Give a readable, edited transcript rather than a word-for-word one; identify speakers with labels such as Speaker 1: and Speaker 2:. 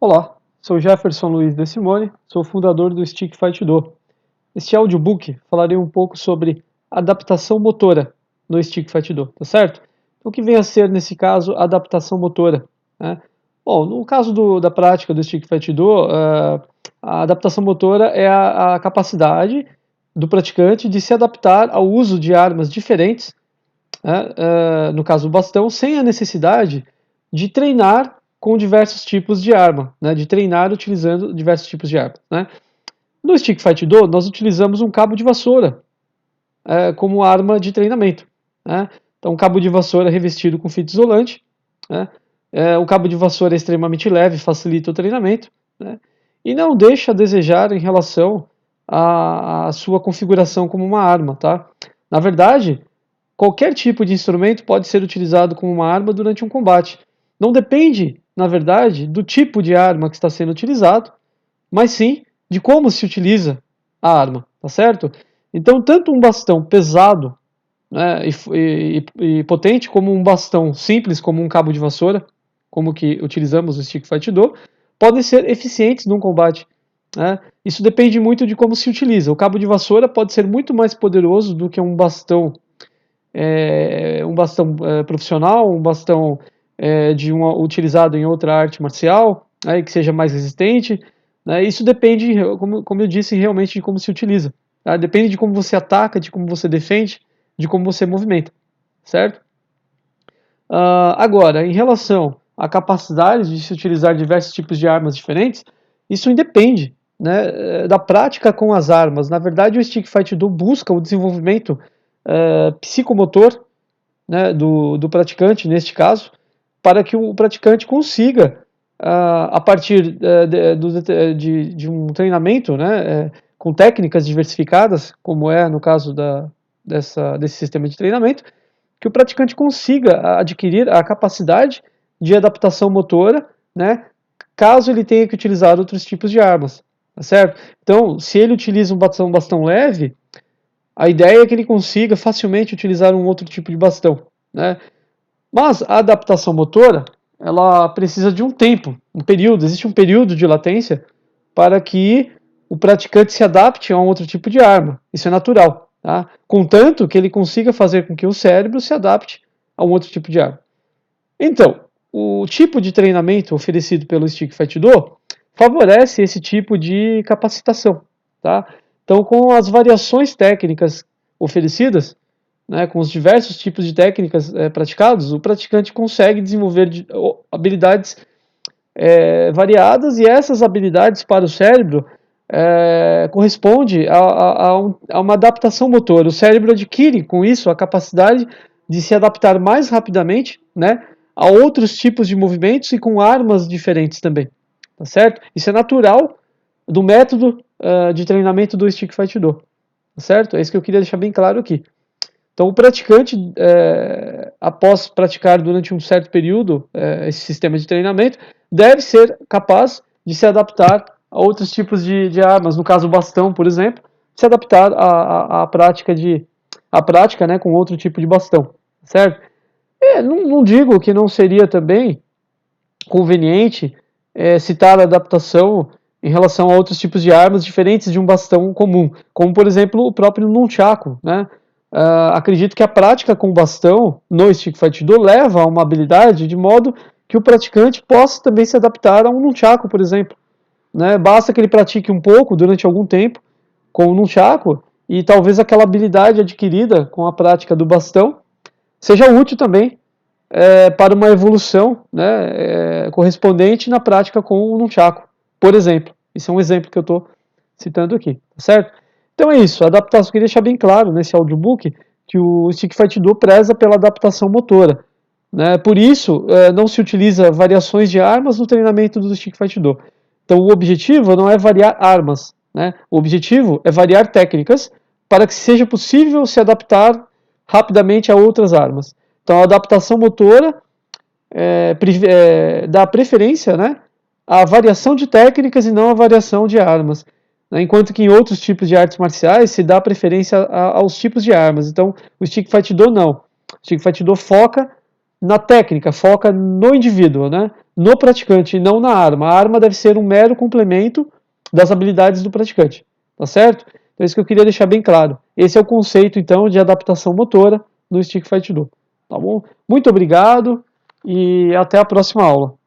Speaker 1: Olá, sou Jefferson Luiz De Simone, sou fundador do Stick Fight Do. Este audiobook falarei um pouco sobre adaptação motora no Stick Fight Do, tá certo? O que vem a ser, nesse caso, adaptação motora, né? Bom, no caso da prática do Stick Fight Do, a adaptação motora é a capacidade do praticante de se adaptar ao uso de armas diferentes, né, no caso do bastão, sem a necessidade de treinar com diversos tipos de arma, né, de treinar utilizando diversos tipos de arma, né. No Stick Fight Do, nós utilizamos um cabo de vassoura como arma de treinamento, né. Então, um cabo de vassoura revestido com fita isolante, né. O cabo de vassoura é extremamente leve, facilita o treinamento, né, e não deixa a desejar em relação à sua configuração como uma arma, tá. Na verdade, qualquer tipo de instrumento pode ser utilizado como uma arma durante um combate. Não depende, na verdade, do tipo de arma que está sendo utilizado, mas sim de como se utiliza a arma, tá certo? Então, tanto um bastão pesado, né, e potente, como um bastão simples, como um cabo de vassoura, como que utilizamos no Stick Fight Do, podem ser eficientes num combate, né? Isso depende muito de como se utiliza. O cabo de vassoura pode ser muito mais poderoso do que um bastão profissional, um bastão utilizado em outra arte marcial, que seja mais resistente, né? Isso depende, como eu disse, realmente de como se utiliza, tá? Depende de como você ataca, de como você defende, de como você movimenta, certo? Agora, em relação à capacidade de se utilizar diversos tipos de armas diferentes, isso independe, né, da prática com as armas. Na verdade, o Stick Fight Do busca o desenvolvimento psicomotor, né, do praticante, neste caso, para que o praticante consiga, a partir de um treinamento, né, com técnicas diversificadas, como é no caso desse sistema de treinamento, que o praticante consiga adquirir a capacidade de adaptação motora, né, caso ele tenha que utilizar outros tipos de armas, tá certo? Então, se ele utiliza um bastão leve, a ideia é que ele consiga facilmente utilizar um outro tipo de bastão, né? Mas a adaptação motora, ela precisa de um tempo, um período, existe um período de latência para que o praticante se adapte a um outro tipo de arma. Isso é natural, tá? Contanto que ele consiga fazer com que o cérebro se adapte a um outro tipo de arma. Então, o tipo de treinamento oferecido pelo Stick Fight Do favorece esse tipo de capacitação, tá? Então, com as variações técnicas oferecidas, né, com os diversos tipos de técnicas praticados, o praticante consegue desenvolver habilidades variadas, e essas habilidades para o cérebro corresponde a uma adaptação motora. O cérebro adquire com isso a capacidade de se adaptar mais rapidamente, né, a outros tipos de movimentos e com armas diferentes também, tá certo? Isso é natural do método de treinamento do Stick Fight Do, tá certo? É isso que eu queria deixar bem claro aqui. Então, o praticante, após praticar durante um certo período esse sistema de treinamento, deve ser capaz de se adaptar a outros tipos de armas, no caso o bastão, por exemplo, se adaptar à prática, né, com outro tipo de bastão, certo? Não digo que não seria também conveniente citar a adaptação em relação a outros tipos de armas diferentes de um bastão comum, como por exemplo o próprio nunchaku, né? Acredito que a prática com o bastão no Stick Fight Do leva a uma habilidade de modo que o praticante possa também se adaptar a um nunchaku, por exemplo, né? Basta que ele pratique um pouco durante algum tempo com o nunchaku e talvez aquela habilidade adquirida com a prática do bastão seja útil também para uma evolução, né, correspondente na prática com o nunchaku, por exemplo. Isso é um exemplo que eu estou citando aqui, tá certo? Então é isso, a adaptação, eu queria deixar bem claro nesse audiobook que o Stick Fight Do preza pela adaptação motora, né? Por isso, não se utiliza variações de armas no treinamento do Stick Fight Do. Então o objetivo não é variar armas, né? O objetivo é variar técnicas para que seja possível se adaptar rapidamente a outras armas. Então a adaptação motora dá preferência, né, à variação de técnicas e não à variação de armas, né, enquanto que em outros tipos de artes marciais se dá preferência aos tipos de armas. Então o Stick Fight Do não. O Stick Fight Do foca na técnica, foca no indivíduo, né? No praticante e não na arma. A arma deve ser um mero complemento das habilidades do praticante, tá certo? Então, isso que eu queria deixar bem claro. Esse é o conceito, então, de adaptação motora no Stick Fight Do, tá bom? Muito obrigado e até a próxima aula.